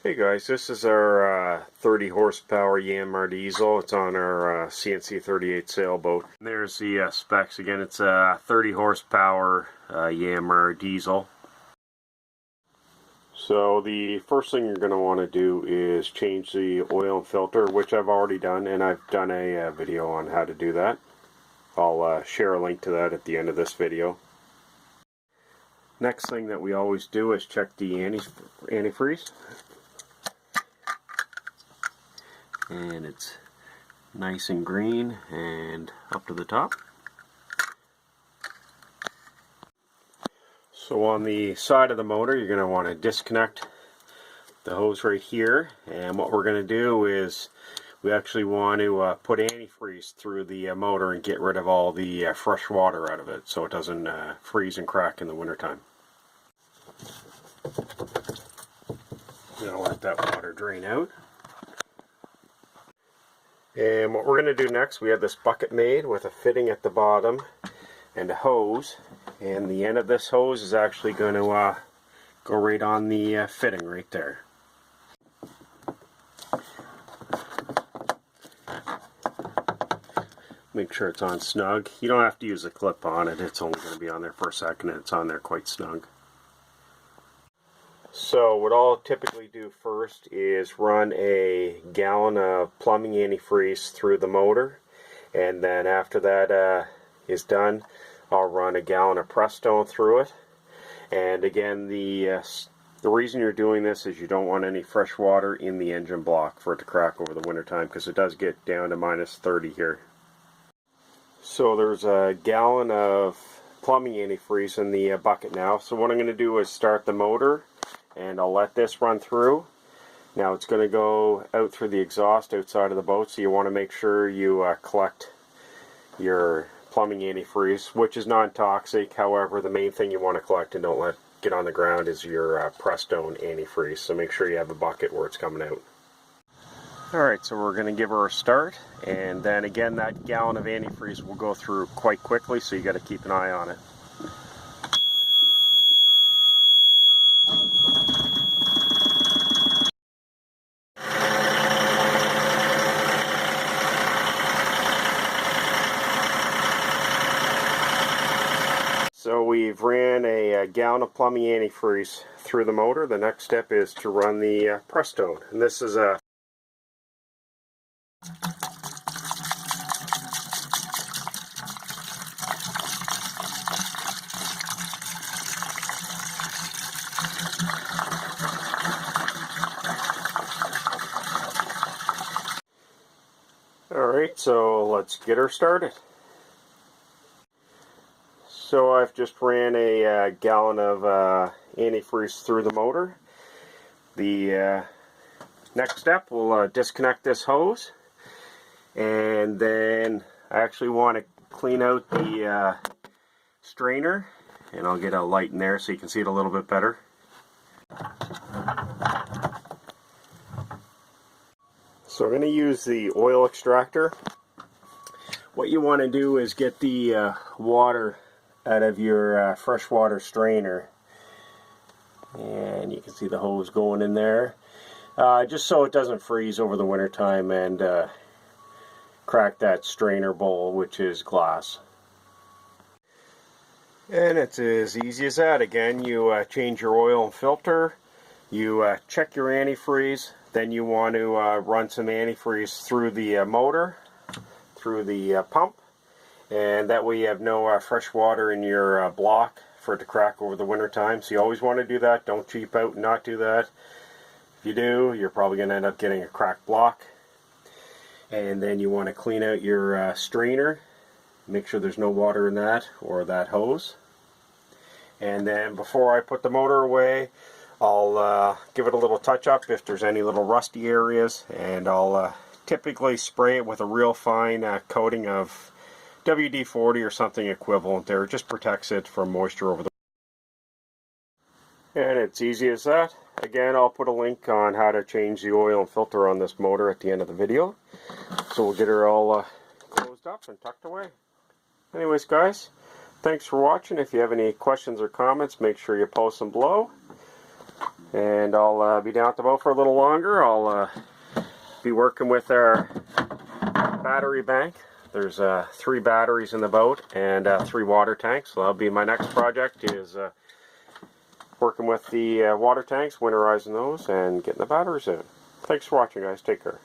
Hey guys, this is our 30 horsepower Yanmar diesel. It's on our CNC 38 sailboat. There's the specs again. It's a 30 horsepower Yanmar diesel. So the first thing you're going to want to do is change the oil and filter, which I've already done, and I've done a video on how to do that. I'll share a link to that at the end of this video. Next thing that we always do is check the antifreeze. And it's nice and green and up to the top. So on the side of the motor, you're going to want to disconnect the hose right here, and what we're going to do is we actually want to put antifreeze through the motor and get rid of all the fresh water out of it so it doesn't freeze and crack in the wintertime. I'm going to let that water drain out. And what we're going to do next, we have this bucket made with a fitting at the bottom and a hose, and the end of this hose is actually going to go right on the fitting right there. Make sure it's on snug. You don't have to use a clip on it, it's only going to be on there for a second and it's on there quite snug. So what I'll typically do first is run a gallon of plumbing antifreeze through the motor, and then after that is done, I'll run a gallon of Prestone through it. And again, the reason you're doing this is you don't want any fresh water in the engine block for it to crack over the winter time, because it does get down to -30 here. So there's a gallon of plumbing antifreeze in the bucket now. So what I'm going to do is start the motor, and I'll let this run through. Now it's going to go out through the exhaust outside of the boat, so you want to make sure you collect your plumbing antifreeze, which is non-toxic. However, the main thing you want to collect and don't let get on the ground is your Prestone antifreeze, so make sure you have a bucket where it's coming out. Alright, so we're going to give her a start, and then again that gallon of antifreeze will go through quite quickly, so you got to keep an eye on it. So we've ran a gallon of plumbing antifreeze through the motor. The next step is to run the Prestone, and this is a Alright, so let's get her started. So I've just ran a gallon of antifreeze through the motor. The next step, we'll disconnect this hose, and then I actually want to clean out the strainer, and I'll get a light in there so you can see it a little bit better. So I'm going to use the oil extractor. What you want to do is get the water out of your freshwater strainer, and you can see the hose going in there, just so it doesn't freeze over the winter time and crack that strainer bowl, which is glass. And it's as easy as that. Again, you change your oil and filter, you check your antifreeze, then you want to run some antifreeze through the motor, through the pump, and that way you have no fresh water in your block for it to crack over the winter time. So you always want to do that. Don't cheap out and not do that. If you do, you're probably going to end up getting a cracked block. And then you want to clean out your strainer. Make sure there's no water in that or that hose. And then before I put the motor away, I'll give it a little touch up if there's any little rusty areas, and I'll typically spray it with a real fine coating of WD-40 or something equivalent there. It just protects it from moisture over the. And it's easy as that. Again, I'll put a link on how to change the oil and filter on this motor at the end of the video. So we'll get her all closed up and tucked away. Anyways guys, thanks for watching. If you have any questions or comments, make sure you post them below. And I'll be down at the boat for a little longer. I'll be working with our battery bank. There's 3 batteries in the boat and 3 water tanks. So that'll be my next project, is working with the water tanks, winterizing those, and getting the batteries in. Thanks for watching, guys. Take care.